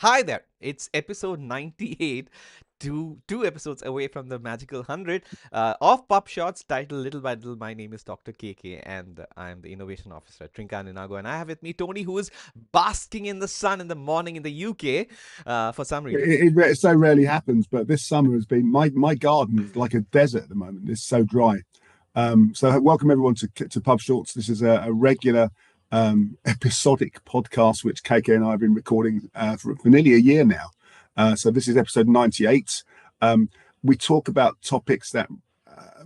Hi there, it's episode 98, two episodes away from the magical 100 of PubShorts, titled Little by Little. My name is Dr. KK, and I'm the Innovation Officer at Trinka Ninago. And I have with me Tony, who is basking in the sun in the morning in the UK for some reason. It so rarely happens, but this summer has been my garden is like a desert at the moment. It's so dry. So welcome everyone to Pub Shorts. This is a regular episodic podcast which KK and I have been recording for nearly a year now. So this is episode 98. We talk about topics that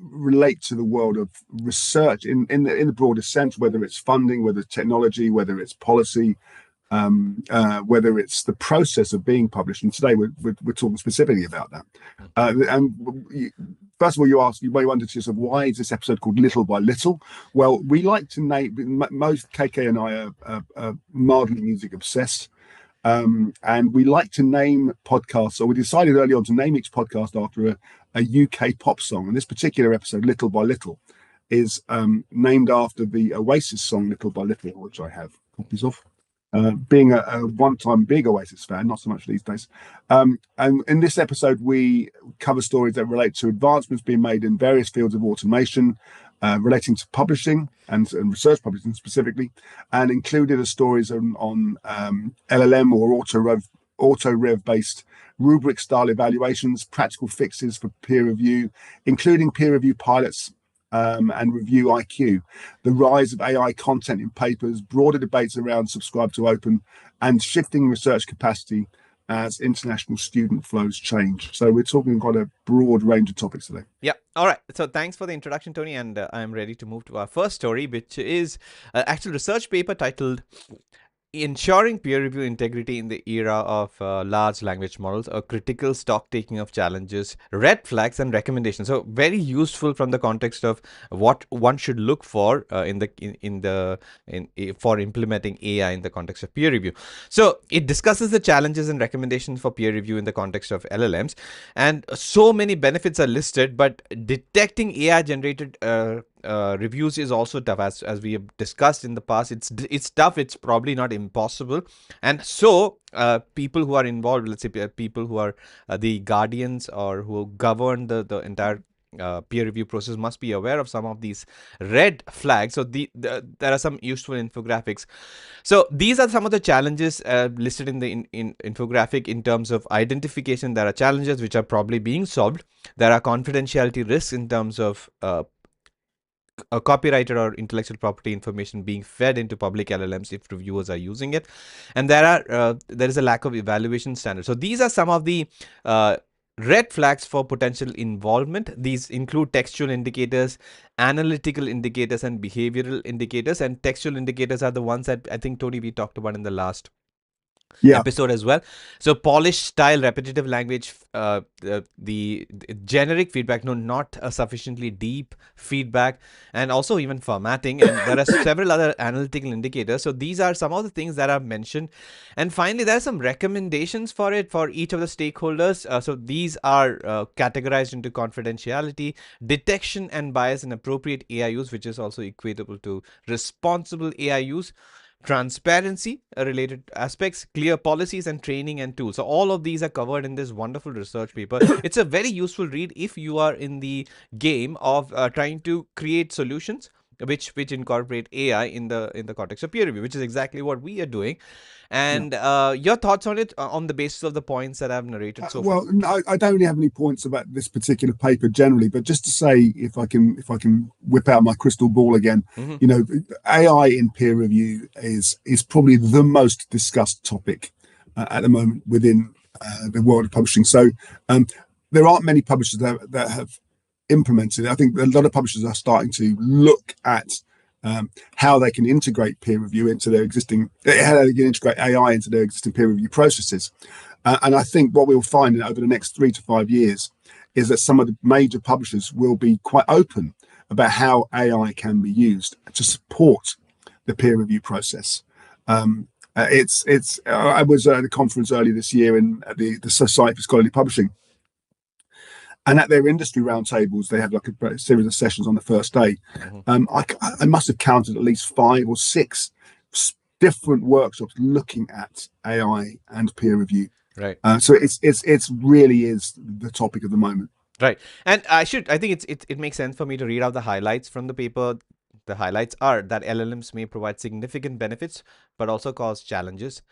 relate to the world of research in the broadest sense, whether it's funding, whether it's technology, whether it's policy, whether it's the process of being published. And today we're talking specifically about that. First of all, you may wonder to yourself, why is this episode called Little by Little? Well, we like to name, most KK and I are mildly music obsessed. And we like to name podcasts, or we decided early on to name each podcast after a UK pop song. And this particular episode, Little by Little, is named after the Oasis song Little by Little, which I have copies of. Being a one-time big Oasis fan, not so much these days. And in this episode, we cover stories that relate to advancements being made in various fields of automation, relating to publishing and research publishing specifically, and included are stories on LLM or auto-rev-based rubric-style evaluations, practical fixes for peer review, including peer review pilots, and review IQ, the rise of AI content in papers, broader debates around subscribe to open, and shifting research capacity as international student flows change. So we're talking quite a broad range of topics today. Yeah. All right. So thanks for the introduction, Tony. And I'm ready to move to our first story, which is an actual research paper titled Ensuring Peer Review Integrity in the Era of Large Language Models, a critical stock taking of challenges, red flags, and recommendations. So very useful from the context of what one should look for for implementing AI in the context of peer review. So it discusses the challenges and recommendations for peer review in the context of LLMs, and so many benefits are listed. But detecting AI generated reviews is also tough, as we have discussed in the past. It's tough. It's probably not impossible. And so people who are involved, let's say people who are the guardians or who govern the entire peer review process, must be aware of some of these red flags. So there are some useful infographics. So these are some of the challenges listed in the infographic. In terms of identification, there are challenges which are probably being solved. There are confidentiality risks in terms of a copyrighted or intellectual property information being fed into public LLMs if reviewers are using it, and there is a lack of evaluation standards. So these are some of the red flags for potential involvement. These include textual indicators, analytical indicators, and behavioral indicators. And textual indicators are the ones that I think, Tony, we talked about in the last episode as well. So polished style, repetitive language, the generic feedback, not a sufficiently deep feedback, and also even formatting. And there are several other analytical indicators. So these are some of the things that are mentioned. And finally, there are some recommendations for each of the stakeholders. So these are categorized into confidentiality, detection and bias, and appropriate AI use, which is also equatable to responsible AI use, transparency related aspects, clear policies, and training and tools. So all of these are covered in this wonderful research paper. It's a very useful read if you are in the game of trying to create solutions which incorporate AI in the context of peer review, which is exactly what we are doing. And your thoughts on it, on the basis of the points that I've narrated so far? Well, no, I don't really have any points about this particular paper generally, but just to say, if I can whip out my crystal ball again, AI in peer review is probably the most discussed topic at the moment within the world of publishing. So there aren't many publishers that have implemented it. I think a lot of publishers are starting to look at how they can integrate peer review into their existing, how they can integrate AI into their existing peer review processes. And I think what we'll find over the next 3 to 5 years is that some of the major publishers will be quite open about how AI can be used to support the peer review process. I was at a conference earlier this year in the Society for Scholarly Publishing, and at their industry roundtables, they had like a series of sessions on the first day. I must have counted at least 5 or 6 different workshops looking at AI and peer review. Right. So it's really is the topic of the moment. Right. And I think it makes sense for me to read out the highlights from the paper. The highlights are that LLMs may provide significant benefits, but also cause challenges.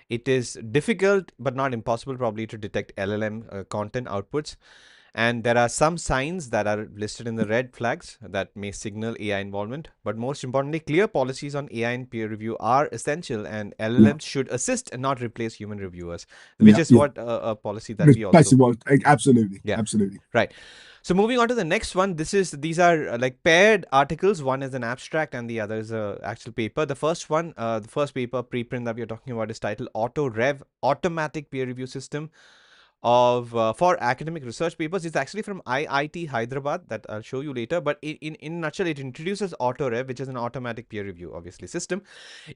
It is difficult, but not impossible, probably, to detect LLM content outputs. And there are some signs that are listed in the red flags that may signal AI involvement. But most importantly, clear policies on AI and peer review are essential, and Yeah, LLMs should assist and not replace human reviewers, which yeah, is yeah. what a policy that It's we also. basically what, absolutely, Yeah. absolutely. Right. So moving on to the next one, these are like paired articles. One is an abstract and the other is a actual paper. The first one, the first paper preprint that we are talking about is titled Auto Rev Automatic Peer Review System of for academic research papers. It's actually from IIT Hyderabad, that I'll show you later. But in a nutshell, it introduces AutoRev, which is an automatic peer review, obviously, system.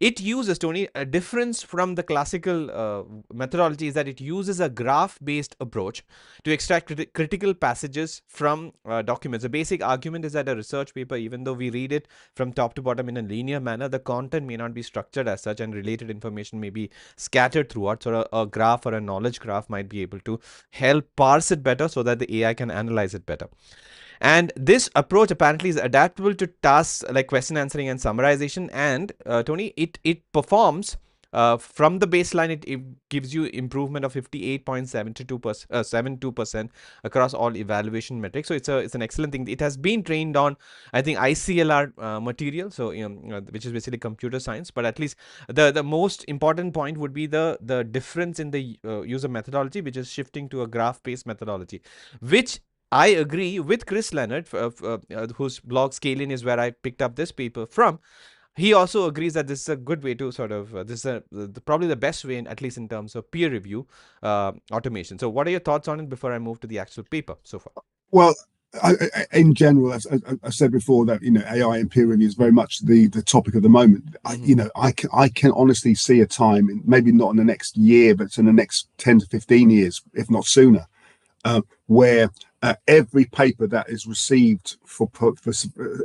It uses, Tony, a difference from the classical methodology is that it uses a graph-based approach to extract critical passages from documents. The basic argument is that a research paper, even though we read it from top to bottom in a linear manner, the content may not be structured as such, and related information may be scattered throughout. So a graph or a knowledge graph might be able to help parse it better so that the AI can analyze it better. And this approach apparently is adaptable to tasks like question answering and summarization. And Tony, it performs from the baseline. It gives you improvement of 58.72% across all evaluation metrics. So it's an excellent thing. It has been trained on, I think, ICLR material, so which is basically computer science. But at least the most important point would be the difference in the user methodology, which is shifting to a graph based methodology, which I agree with Chris Leonard, whose blog Scaling is where I picked up this paper from. He also agrees that this is a good way to sort of this is probably the best way, at least in terms of peer review automation. So, what are your thoughts on it before I move to the actual paper so far? Well, in general, as I said before, that AI and peer review is very much the topic of the moment. Mm-hmm. I can honestly see a time, maybe not in the next year, but in the next 10 to 15 years, if not sooner, where every paper that is received for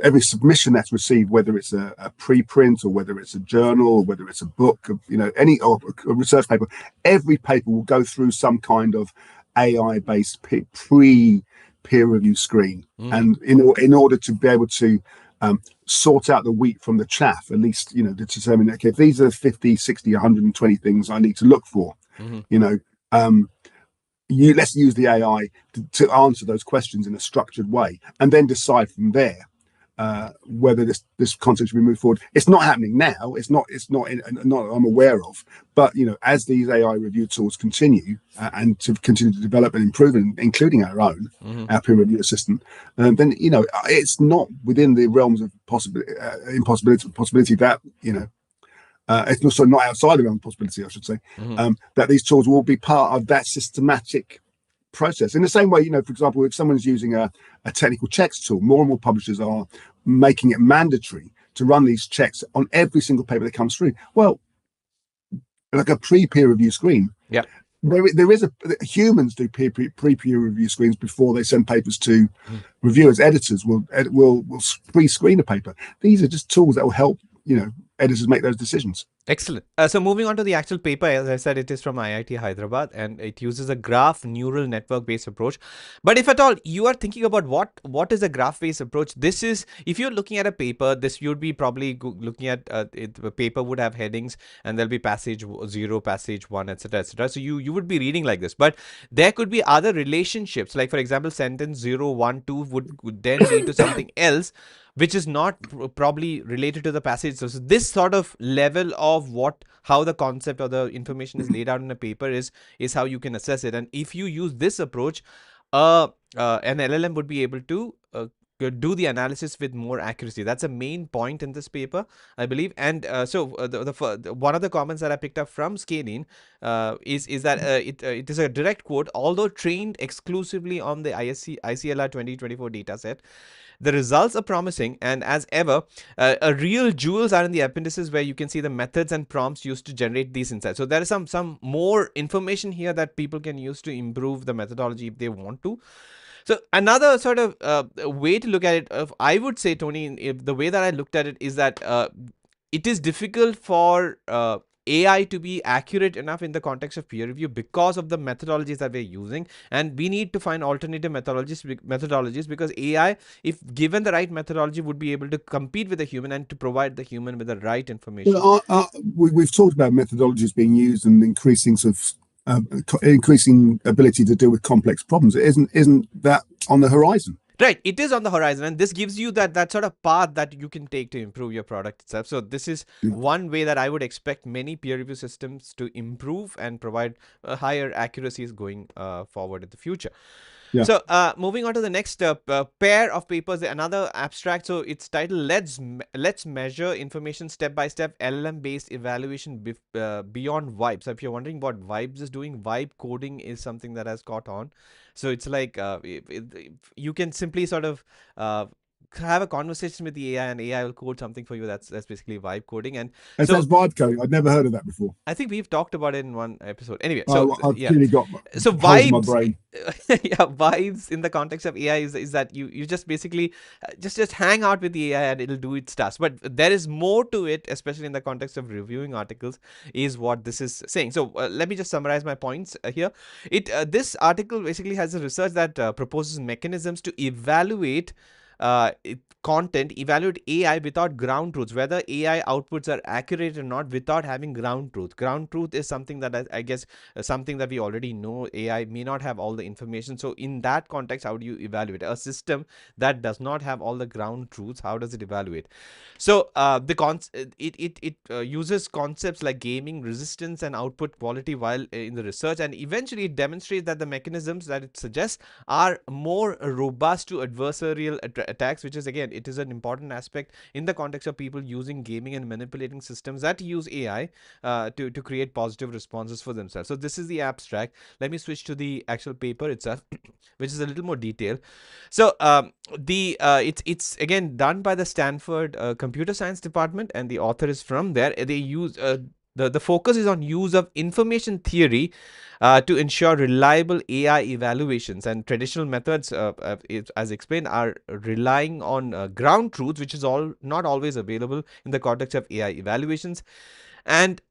every submission that's received, whether it's a preprint or whether it's a journal or whether it's a book, any or a research paper, every paper will go through some kind of AI-based peer review screen, Mm-hmm. and in order to be able to sort out the wheat from the chaff, at least to determine, okay, if these are 50, 60, 120 things I need to look for, Mm-hmm. um, let's use the AI to answer those questions in a structured way, and then decide from there whether this concept should be moved forward. It's not happening now. It's not I'm aware of. But as these AI review tools continue and to continue to develop and improve, including our own, Mm-hmm. our peer review assistant, then it's not within the realms of possibility that it's also not outside the realm of possibility, I should say, Mm-hmm. that these tools will be part of that systematic process. In the same way, for example, if someone's using a technical checks tool, more and more publishers are making it mandatory to run these checks on every single paper that comes through. Well, like a pre-peer review screen. Yeah. There is humans do pre-peer review screens before they send papers to reviewers. Editors will pre-screen a paper. These are just tools that will help editors make those decisions. Excellent. So moving on to the actual paper, as I said, it is from IIT Hyderabad and it uses a graph neural network based approach. But if at all you are thinking about what is a graph based approach, this is, if you're looking at a paper, this you'd be probably looking at the paper would have headings and there'll be passage 0, passage 1, etc., etc. So you would be reading like this, but there could be other relationships, like for example, sentence 0, 1, 2 would then lead to something else which is not probably related to the passage. So this sort of level of how the concept or the information is laid out in a paper is how you can assess it. And if you use this approach, an LLM would be able to do the analysis with more accuracy. That's a main point in this paper, I believe. And one of the comments that I picked up from Scaling is that it is a direct quote. Although trained exclusively on the ICLR 2024 dataset, the results are promising, and as ever, a real jewels are in the appendices where you can see the methods and prompts used to generate these insights. So there is some more information here that people can use to improve the methodology if they want to. So another sort of way to look at it, I would say, Tony, if the way that I looked at it is that it is difficult for AI to be accurate enough in the context of peer review because of the methodologies that we're using, and we need to find alternative methodologies because AI, if given the right methodology, would be able to compete with the human and to provide the human with the right information. Well, we've talked about methodologies being used and increasing sort of increasing ability to deal with complex problems. Isn't that on the horizon? Right, it is on the horizon, and this gives you that sort of path that you can take to improve your product itself. So this is Yeah. one way that I would expect many peer review systems to improve and provide higher accuracies going forward in the future. Yeah. So, moving on to the next pair of papers, another abstract. So it's titled "Let's Measure Information Step by Step LLM-based Evaluation Beyond Vibe." So if you're wondering what Vibes is doing, vibe coding is something that has caught on. So it's like you can simply sort of have a conversation with the AI, and AI will code something for you. That's basically vibe coding. And As so that's vibe coding. I'd never heard of that before. I think we've talked about it in one episode. Anyway, so I've yeah, clearly got so holes in my vibes, brain. yeah, vibes in the context of AI is that you just basically just hang out with the AI and it'll do its task. But there is more to it, especially in the context of reviewing articles, is what this is saying. So let me just summarize my points here. This article basically has a research that proposes mechanisms to evaluate evaluate AI without ground truths, whether AI outputs are accurate or not without having ground truth. Ground truth is something that I guess something that we already know. AI may not have all the information. So in that context, how do you evaluate a system that does not have all the ground truths? How does it evaluate? So it uses concepts like gaming, resistance, and output quality while in the research, and eventually it demonstrates that the mechanisms that it suggests are more robust to adversarial attacks, which is again, it is an important aspect in the context of people using gaming and manipulating systems that use AI to create positive responses for themselves. So this is the abstract. Let me switch to the actual paper itself, which is a little more detailed. So the it's again done by the Stanford computer science department, and the author is from there. They use the focus is on use of information theory to ensure reliable AI evaluations, and traditional methods, as explained, are relying on ground truth, which is all not always available in the context of AI evaluations, and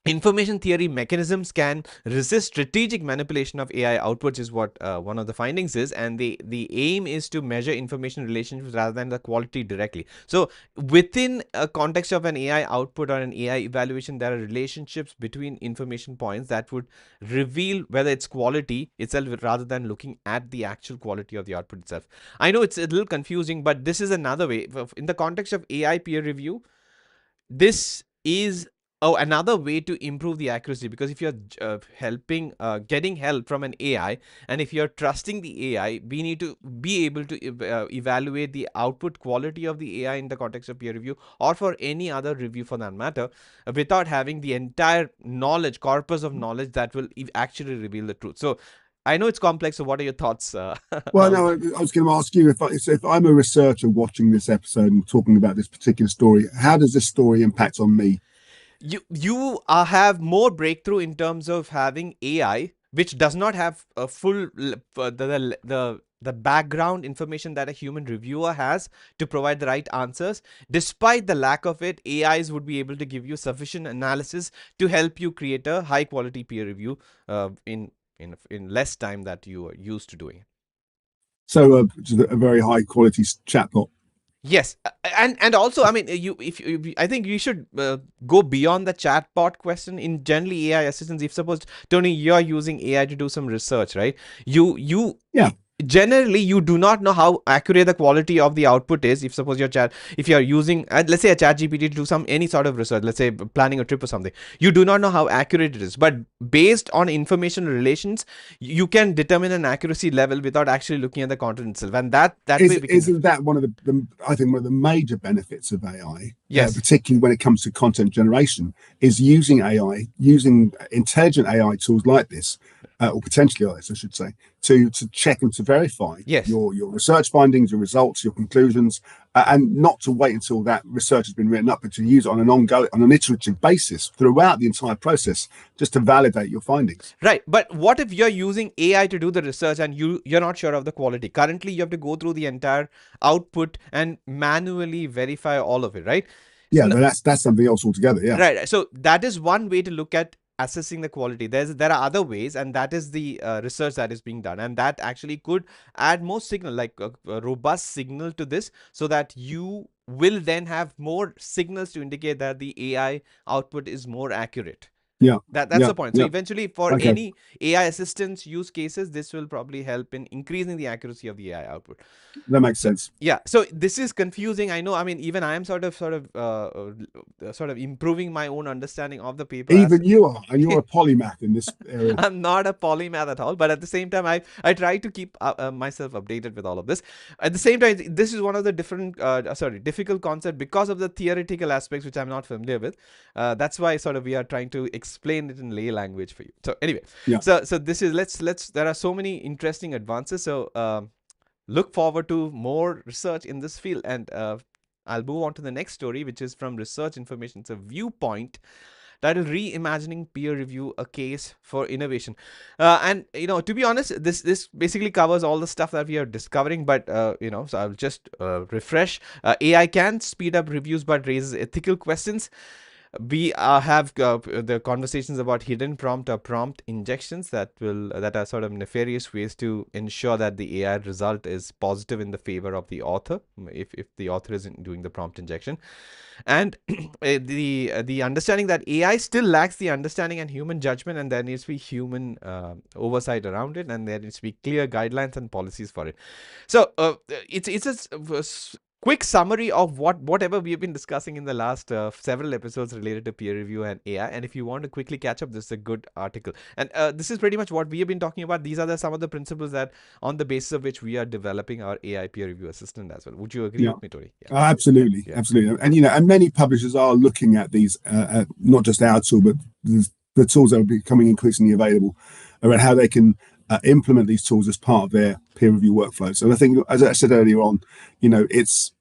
information theory mechanisms can resist strategic manipulation of AI outputs, is what one of the findings is, and the aim is to measure information relationships rather than the quality directly. So within a context of an AI output or an AI evaluation, there are relationships between information points that would reveal whether it's quality itself rather than looking at the actual quality of the output itself. I know it's a little confusing, but this is another way in the context of AI peer review. This is another way to improve the accuracy, because if you're getting help from an AI, and if you're trusting the AI, we need to be able to evaluate the output quality of the AI in the context of peer review, or for any other review for that matter, without having the entire knowledge corpus of knowledge that will actually reveal the truth. So I know it's complex, so what are your thoughts Well, on no, I was going to ask you if I'm a researcher watching this episode and talking about this particular story, how does this story impact on me? You have more breakthrough in terms of having AI, which does not have a full the background information that a human reviewer has to provide the right answers. Despite the lack of it, AIs would be able to give you sufficient analysis to help you create a high quality peer review in less time that you are used to doing. So, just a very high quality chatbot. Yes, and also, I mean, I think you should go beyond the chatbot question. In generally AI assistants, if suppose Tony, you're using AI to do some research, right? You Yeah. generally you do not know how accurate the quality of the output is. If suppose if you're using let's say a chat GPT to do some any sort of research, let's say planning a trip or something, you do not know how accurate it is, but based on information relations, you can determine an accuracy level without actually looking at the content itself, and that way we can. Isn't that one of the I think one of the major benefits of AI, Yes. particularly when it comes to content generation, is using AI, using intelligent AI tools like this, or potentially this, I should say, to check and to verify Yes. your research findings, your results, your conclusions, and not to wait until that research has been written up, but to use it on an iterative basis throughout the entire process, just to validate your findings. Right, but what if you're using AI to do the research and you're not sure of the quality? Currently, you have to go through the entire output and manually verify all of it, right? Yeah, that's something else altogether. Yeah. Right. So that is one way to look at assessing the quality. There are other ways, and that is the research that is being done, and that actually could add more signal, like a robust signal to this, so that you will then have more signals to indicate that the AI output is more accurate. Yeah. That's Yeah. the point. So Yeah. eventually, for Okay. any AI assistance use cases, this will probably help in increasing the accuracy of the AI output. That makes So sense. yeah, so this is confusing. I know. I mean, even I am sort of improving my own understanding of the paper. As Even you are, and you're a polymath in this area. I'm not a polymath at all, but at the same time, I try to keep myself updated with all of this. At the same time, this is one of the difficult concept because of the theoretical aspects which I'm not familiar with. That's why sort of we are trying to explain it in lay language for you. So anyway, Yeah. so this is let's. There are so many interesting advances. So look forward to more research in this field, and I'll move on to the next story, which is from Research Information. It's a viewpoint titled Reimagining Peer Review, a Case for Innovation. And, to be honest, this basically covers all the stuff that we are discovering, but, so I'll just refresh. AI can speed up reviews, but raises ethical questions. We have the conversations about hidden prompt or prompt injections that are sort of nefarious ways to ensure that the AI result is positive in the favor of the author, if the author isn't doing the prompt injection. And the understanding that AI still lacks the understanding and human judgment, and there needs to be human oversight around it, and there needs to be clear guidelines and policies for it. So it's a quick summary of whatever we have been discussing in the last several episodes related to peer review and AI. And if you want to quickly catch up, this is a good article. And this is pretty much what we have been talking about. These are some of the principles that on the basis of which we are developing our AI peer review assistant as well. Would you agree with me, Tony? Yeah. Absolutely. Yeah. Absolutely. And, and many publishers are looking at these, not just our tool, but the tools that are becoming increasingly available around how they can implement these tools as part of their peer review workflows. And I think, as I said earlier on, it's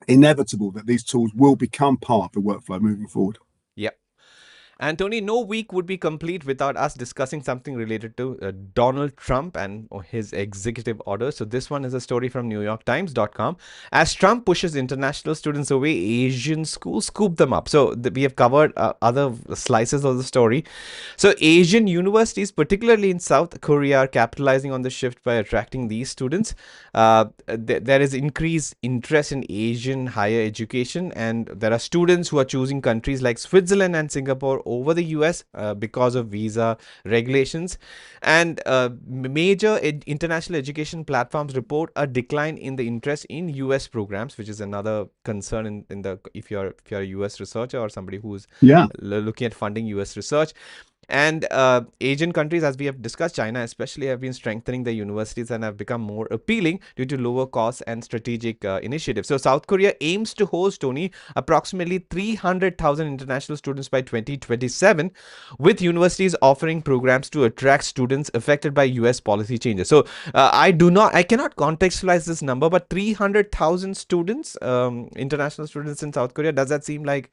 inevitable that these tools will become part of the workflow moving forward. Yep. And Tony, no week would be complete without us discussing something related to Donald Trump and his executive order. So this one is a story from NewYorkTimes.com. As Trump pushes international students away, Asian schools scoop them up. So we have covered other slices of the story. So Asian universities, particularly in South Korea, are capitalizing on the shift by attracting these students. There is increased interest in Asian higher education, and there are students who are choosing countries like Switzerland and Singapore over the US because of visa regulations. And major international education platforms report a decline in the interest in US programs, which is another concern in the if you're a US researcher or somebody who's looking at funding US research. And Asian countries, as we have discussed, China especially, have been strengthening their universities and have become more appealing due to lower costs and strategic initiatives. So South Korea aims to host, Tony, approximately 300,000 international students by 2027, with universities offering programs to attract students affected by US policy changes. So I cannot contextualize this number, but 300,000 students, international students in South Korea, does that seem like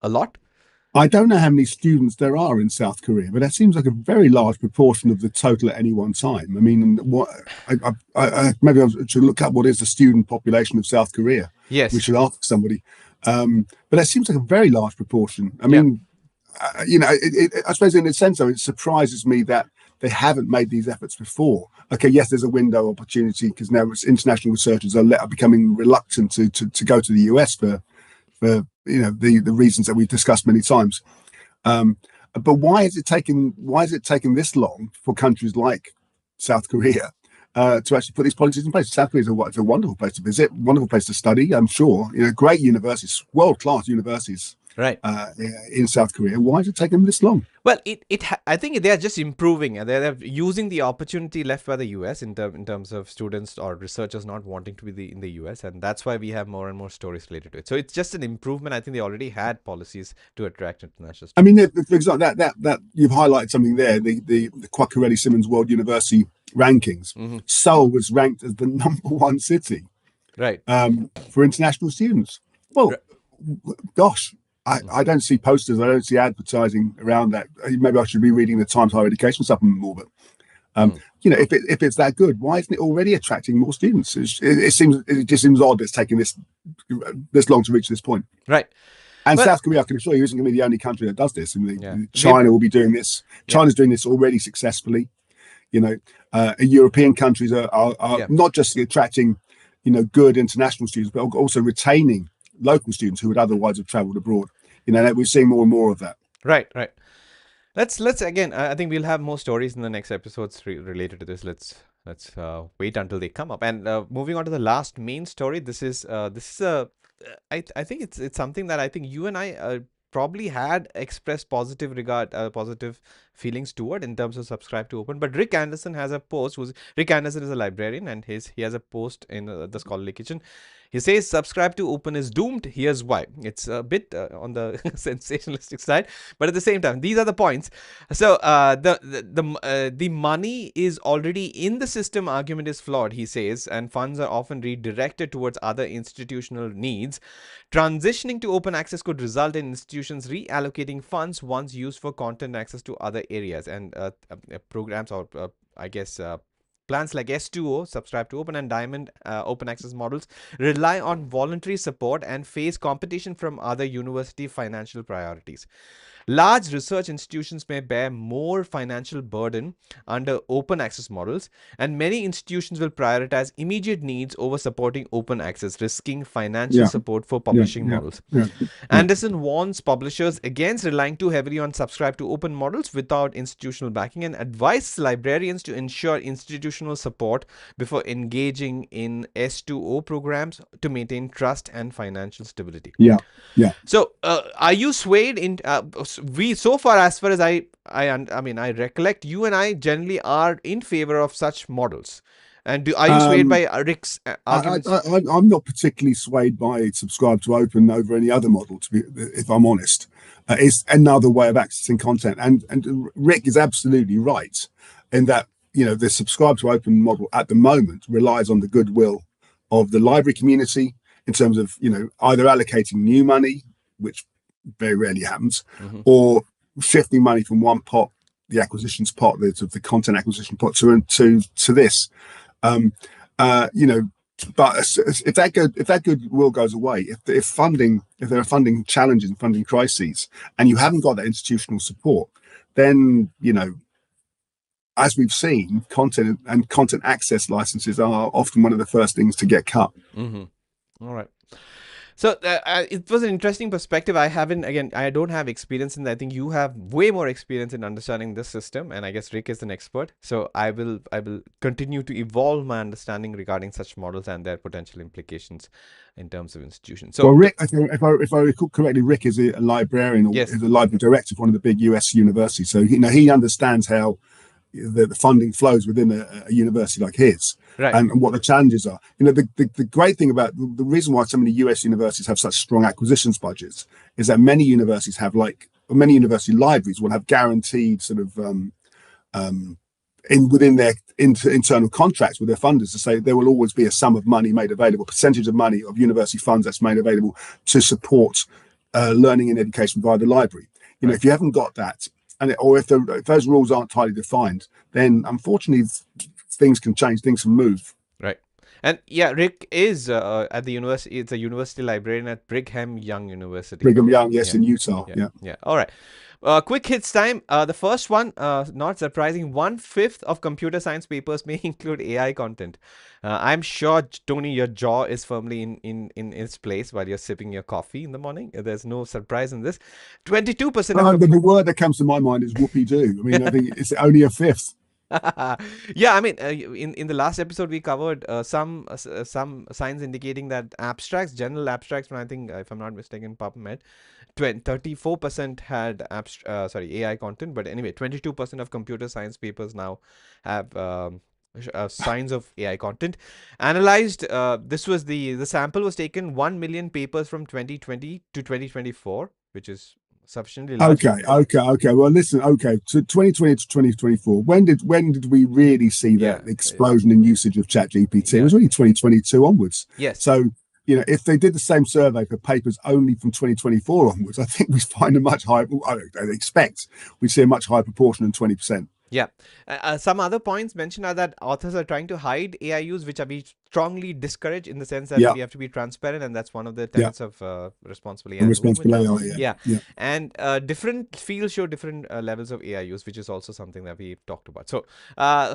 a lot? I don't know how many students there are in South Korea, but that seems like a very large proportion of the total at any one time. I mean, maybe I should look up what is the student population of South Korea. Yes, we should ask somebody. But that seems like a very large proportion. I mean, I suppose in a sense, though, it surprises me that they haven't made these efforts before. Okay, yes, there's a window opportunity because now international researchers are becoming reluctant to go to the US for the reasons that we've discussed many times. But why is it taking this long for countries like South Korea to actually put these policies in place? South Korea is a wonderful place to visit, wonderful place to study. I'm sure, great universities, world-class universities, right, in South Korea. Why is it taking them this long? Well, I think they are just improving, and they're using the opportunity left by the US in terms of students or researchers not wanting to be in the US, and that's why we have more and more stories related to it. So it's just an improvement. I think they already had policies to attract international students. I mean, for example, that you've highlighted something there. The Kwajalein Simmons World University rankings. Mm-hmm. Seoul was ranked as the #1 city, right, for international students. Well, gosh. I don't see posters. I don't see advertising around that. Maybe I should be reading the Times Higher Education supplement more. You know, if it's that good, why isn't it already attracting more students? It just seems odd it's taking this long to reach this point. Right. And Well, South Korea, I can assure you, isn't going to be the only country that does this. I mean, yeah. China will be doing this. China's doing this already successfully. You know, European countries are not just attracting, you know, good international students, but also retaining local students who would otherwise have travelled abroad. You know, we're seeing more and more of that. Right. Let's again. I think we'll have more stories in the next episodes related to this. Let's wait until they come up. And moving on to the last main story. This is a. I think it's something that I think you and I probably had expressed positive feelings toward in terms of subscribe to open. But Rick Anderson has a post. Rick Anderson is a librarian, and he has a post in the Scholarly Kitchen. He says subscribe to open is doomed. Here's why. It's a bit on the sensationalistic side, but at the same time, these are the points. So the money is already in the system. Argument is flawed, he says, and funds are often redirected towards other institutional needs. Transitioning to open access could result in institutions reallocating funds once used for content access to other areas, and programs or I guess plans like S2O, Subscribe to Open, and Diamond open access models rely on voluntary support and face competition from other university financial priorities. Large research institutions may bear more financial burden under open access models, and many institutions will prioritize immediate needs over supporting open access, risking financial support for publishing models. Anderson warns publishers against relying too heavily on subscribe to open models without institutional backing, and advises librarians to ensure institutional support before engaging in S2O programs to maintain trust and financial stability. So, are you swayed in? So far as I mean, I recollect you and I generally are in favor of such models. And are you swayed by Rick's arguments? I'm not particularly swayed by subscribe to open over any other model, if I'm honest. It's another way of accessing content, and Rick is absolutely right in that, you know, the subscribe to open model at the moment relies on the goodwill of the library community in terms of, you know, either allocating new money, which very rarely happens, or shifting money from one pot, the acquisitions pot, the content acquisition pot, to this. You know, but if that goodwill goes away, if there are funding challenges and funding crises, and you haven't got that institutional support, then, you know, as we've seen, content access licenses are often one of the first things to get cut. All right. So it was an interesting perspective. I don't have experience in that. I think you have way more experience in understanding this system, and I guess Rick is an expert. So I will continue to evolve my understanding regarding such models and their potential implications in terms of institutions. So, well, Rick, if I recall correctly, Rick is a librarian or is a library director of one of the big US universities. So, you know, he understands how the funding flows within a university like his, and what the challenges are. You know, the great thing about the reason why so many US universities have such strong acquisitions budgets is that many university libraries will have guaranteed sort of within their internal contracts with their funders to say there will always be a sum of money made available, percentage of money of university funds that's made available to support learning and education via the library. You know, if you haven't got that, or if those rules aren't tightly defined, then unfortunately things can change, things can move. Right. And yeah, Rick is at the university. It's a university librarian at Brigham Young University. Brigham Young, yes, in Utah. Yeah. All right. Quick hits time. The first one, not surprising, 1/5 of computer science papers may include AI content. I'm sure, Tony, your jaw is firmly in its place while you're sipping your coffee in the morning. There's no surprise in this. 22%. The word that comes to my mind is whoopee-doo. I mean, I think it's only a fifth. Yeah, I mean, in the last episode we covered some signs indicating that general abstracts from, I think, if I'm not mistaken, PubMed, 34% had AI content. But anyway, 22% of computer science papers now have signs of AI content. Analyzed, the sample was taken 1 million papers from 2020 to 2024, which is sufficiently large. Okay. Well, listen. Okay, so 2020 to 2024. When did we really see that explosion in usage of ChatGPT? It was really 2022 onwards. Yes. So, you know, if they did the same survey for papers only from 2024 onwards, I think we find a much higher. I expect we see a much higher proportion than 20%. Yeah. Some other points mentioned are that authors are trying to hide AI use, which we strongly discourage in the sense that Yeah, we have to be transparent, and that's one of the yeah. tenets of responsible And AI movement. responsible AI. Yeah, Yeah. yeah, And different fields show different levels of AI use, which is also something that we've talked about. So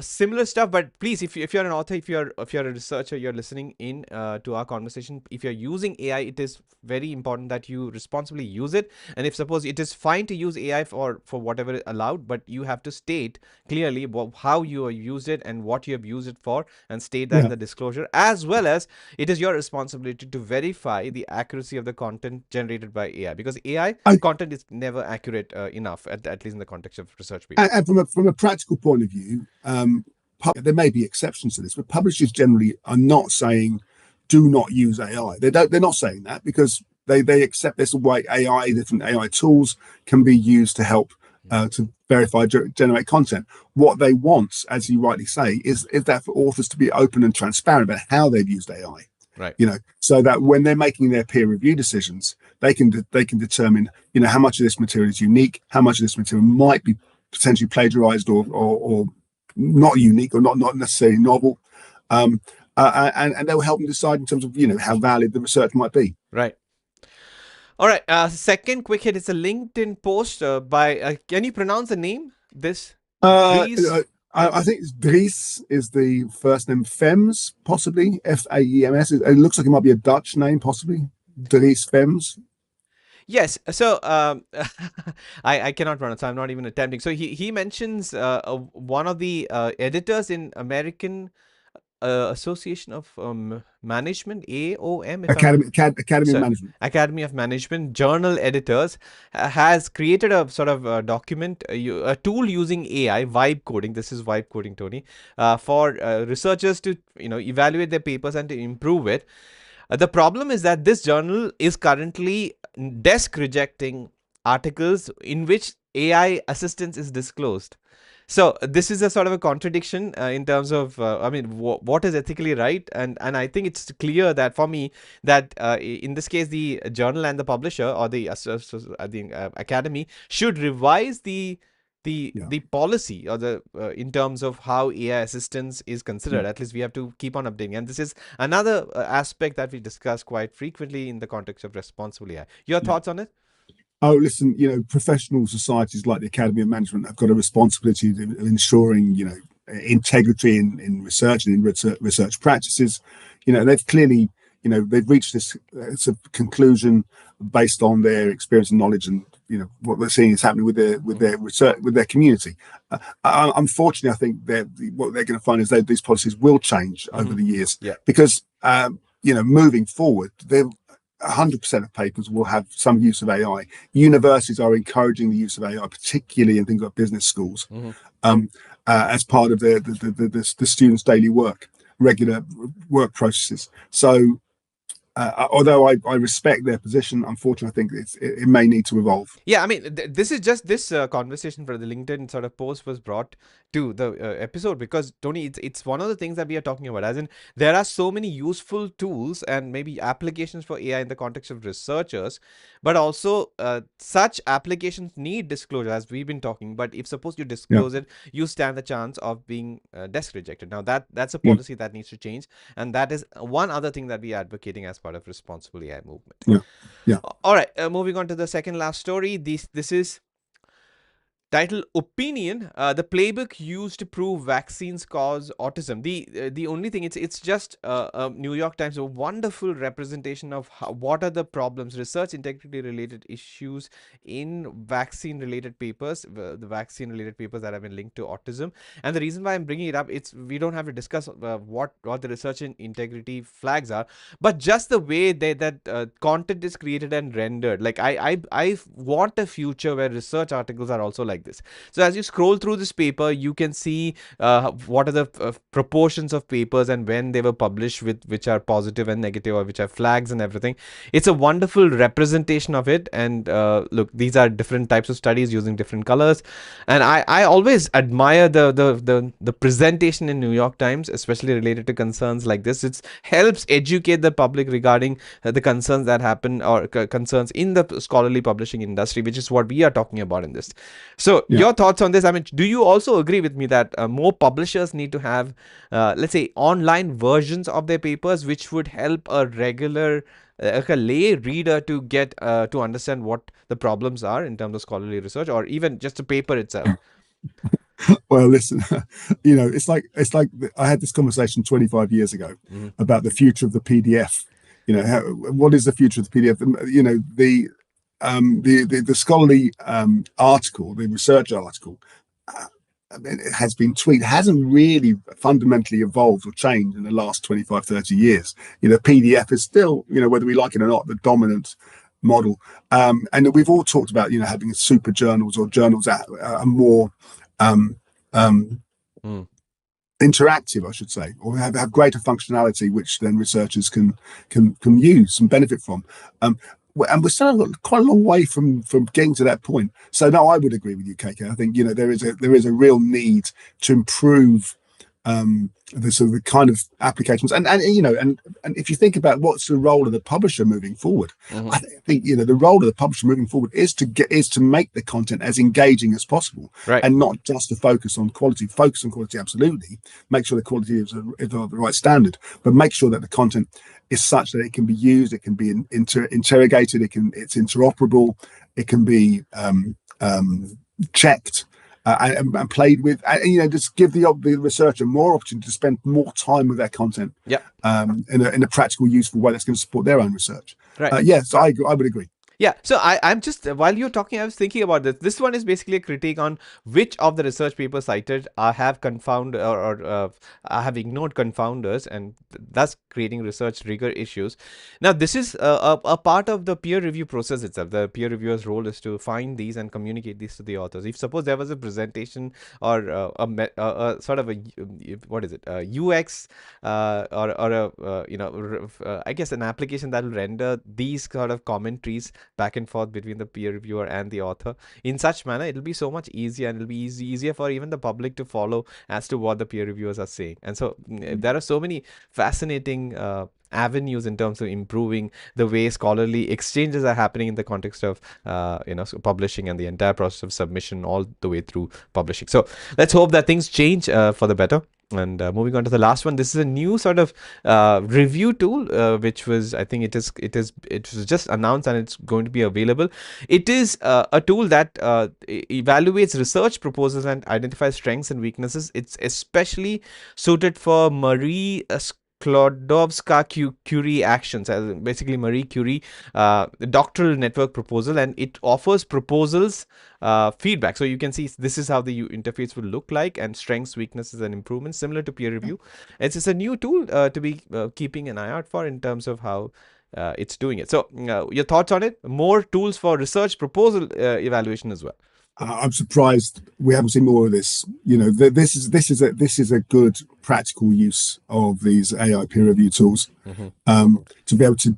similar stuff, but please, if you're an author, if you're a researcher, you're listening in to our conversation. If you're using AI, it is very important that you responsibly use it. And if suppose it is fine to use AI for whatever is allowed, but you have to state clearly how you have used it and what you have used it for, and state that in yeah. the disclosure, as well as it is your responsibility to verify the accuracy of the content generated by AI, because AI I, content is never accurate enough, at least in the context of research papers. and from a practical point of view, there may be exceptions to this, but publishers generally are not saying do not use AI. They're not saying that because they accept this way AI, different AI tools can be used to help to verify, generate content. What they want, as you rightly say, is that for authors to be open and transparent about how they've used AI. Right. So that when they're making their peer review decisions, they can determine, how much of this material is unique, how much of this material might be potentially plagiarized or not unique or not necessarily novel, and they'll help them decide in terms of how valid the research might be. Right. All right. Second quick hit is a LinkedIn post by. Can you pronounce the name? This Uh, Dries. I think Dries is the first name. Fems, possibly Faems. It looks like it might be a Dutch name, possibly Dries Fems. Yes. So I cannot pronounce. So I'm not even attempting. So he mentions one of the editors in American Association of Management, AOM, if I'm not. Academy of So Management. Academy of Management journal editors has created a sort of document, a tool using AI, vibe coding. This is vibe coding, Tony, for researchers to evaluate their papers and to improve it. The problem is that this journal is currently desk rejecting articles in which AI assistance is disclosed. So this is a sort of a contradiction in terms of, I mean, what is ethically right, and I think it's clear that for me that in this case the journal and the publisher or the academy should revise Yeah, the policy or the in terms of how AI assistance is yeah, considered. At least we have to keep on updating, and this is another aspect that we discuss quite frequently in the context of responsible AI. Your yeah. thoughts on it? Oh, listen, professional societies like the Academy of Management have got a responsibility of ensuring, integrity in research and in research practices. They've clearly, they've reached this conclusion based on their experience and knowledge, and what they're seeing is happening with their research, with their community. Unfortunately, I think what they're going to find is that these policies will change over Mm-hmm. the years Yeah. because moving forward, they're 100% of papers will have some use of AI. Universities are encouraging the use of AI, particularly in things like business schools, Mm-hmm. as part of the students' daily work, regular work processes. So, although I respect their position, unfortunately, I think it may need to evolve. Yeah, I mean, this is just this conversation for the LinkedIn sort of post was brought to the episode because Tony, it's one of the things that we are talking about. As in, there are so many useful tools and maybe applications for AI in the context of researchers, but also such applications need disclosure, as we've been talking. But if suppose you Yeah, disclose it, you stand the chance of being desk rejected. Now that's a yeah, policy that needs to change, and that is one other thing that we are advocating as part of responsible AI movement. yeah, yeah. All right, moving on to the second last story. This is title opinion, the playbook used to prove vaccines cause autism. The only thing, it's just New York Times, a wonderful representation of what are the problems, research integrity related issues in vaccine related papers, the vaccine related papers that have been linked to autism. And the reason why I'm bringing it up, it's we don't have to discuss what the research and integrity flags are, but just the way that content is created and rendered. Like I want a future where research articles are also like this. So as you scroll through this paper, you can see what are the proportions of papers and when they were published, with which are positive and negative or which are flags and everything. It's a wonderful representation of it. And look, these are different types of studies using different colors, and I always admire the presentation in New York Times, especially related to concerns like this. It helps educate the public regarding the concerns that happen, or concerns in the scholarly publishing industry, which is what we are talking about in this. So So Yeah. your thoughts on this? I mean, do you also agree with me that more publishers need to have, let's say, online versions of their papers, which would help a regular, like a lay reader to get to understand what the problems are in terms of scholarly research, or even just the paper itself? Well, listen, it's like I had this conversation 25 years ago Mm-hmm. about the future of the PDF. What is the future of the PDF? The scholarly article, the research article, uh, I mean, it has been tweaked, hasn't really fundamentally evolved or changed in the last 25, 30 years. PDF is still, whether we like it or not, the dominant model. And we've all talked about, having super journals or journals that are more um, um, Mm. interactive, I should say, or have greater functionality, which then researchers can use and benefit from. And we're still quite a long way from getting to that point. So no, I would agree with you, KK. I think there is a real need to improve the sort of the kind of applications, and if you think about what's the role of the publisher moving forward, Mm-hmm. I think the role of the publisher moving forward is to make the content as engaging as possible, Right. and not just to focus on quality. Focus on quality, absolutely. Make sure the quality is of the right standard, but make sure that the content is such that it can be used, it can be interrogated, it's interoperable, it can be checked and played with, and just give the researcher more opportunity to spend more time with their content Yeah. in a practical, useful way that's going to support their own research. Right. Yes, I would agree. Yeah, so I'm just, while you're talking, I was thinking about this. This one is basically a critique on which of the research papers cited have confound or have ignored confounders, and thus creating research rigor issues. Now, this is a part of the peer review process itself. The peer reviewer's role is to find these and communicate these to the authors. If suppose there was a presentation or a sort of a what is it, a UX or a I guess an application that will render these sort of commentaries back and forth between the peer reviewer and the author in such manner, it'll be so much easier, and it'll be easier for even the public to follow as to what the peer reviewers are saying. And so there are so many fascinating avenues in terms of improving the way scholarly exchanges are happening in the context of publishing and the entire process of submission all the way through publishing. So let's hope that things change for the better. And moving on to the last one, this is a new sort of review tool, which was, I think it was just announced and it's going to be available. It is a tool that evaluates research proposals and identifies strengths and weaknesses. It's especially suited for Marie Sklodowska-Curie actions, basically Marie Curie doctoral network proposal, and it offers proposals feedback. So you can see this is how the interface will look like, and strengths, weaknesses, and improvements similar to peer review. It's just a new tool to be keeping an eye out for in terms of how it's doing it. So your thoughts on it? More tools for research proposal evaluation as well. I'm surprised we haven't seen more of this. This is a good practical use of these AI peer review tools, to be able to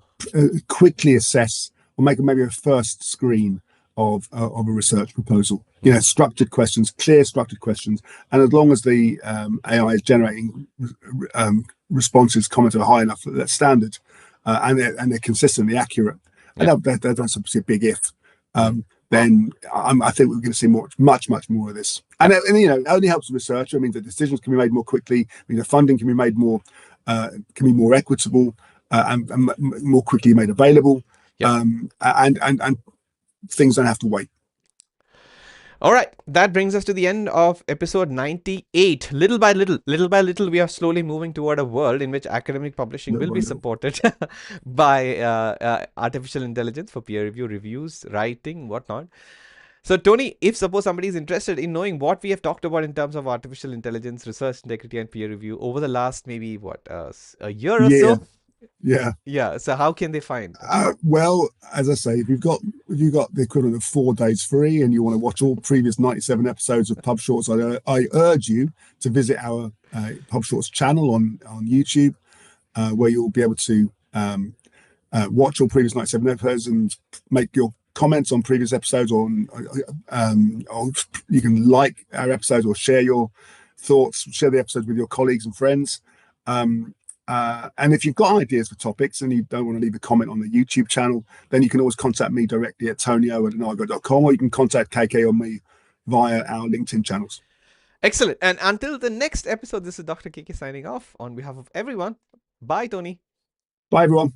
quickly assess or make maybe a first screen of a research proposal. Structured questions, clear structured questions, and as long as the AI is generating responses, comments are high enough that that's standard, and they're consistently accurate, and that's obviously a big if. Then I think we're going to see much more of this, and it only helps the researcher. I mean, the decisions can be made more quickly. The funding can be made can be more equitable, and more quickly made available, and things don't have to wait. All right, that brings us to the end of episode 98. Little by little, we are slowly moving toward a world in which academic publishing will be supported by artificial intelligence for peer review, reviews, writing, whatnot. So, Tony, if suppose somebody is interested in knowing what we have talked about in terms of artificial intelligence, research integrity, and peer review over the last maybe a year or so. Yeah. So how can they find? Well, as I say, if you've got the equivalent of 4 days free and you want to watch all previous 97 episodes of PubShorts, I urge you to visit our PubShorts channel on YouTube, where you'll be able to watch all previous 97 episodes and make your comments on previous episodes, or you can like our episodes or share your thoughts, share the episodes with your colleagues and friends. And if you've got ideas for topics and you don't want to leave a comment on the YouTube channel, then you can always contact me directly at tonyo@anago.com, or you can contact KK or me via our LinkedIn channels. Excellent. And until the next episode, this is Dr. KK signing off on behalf of everyone. Bye, Tony. Bye, everyone.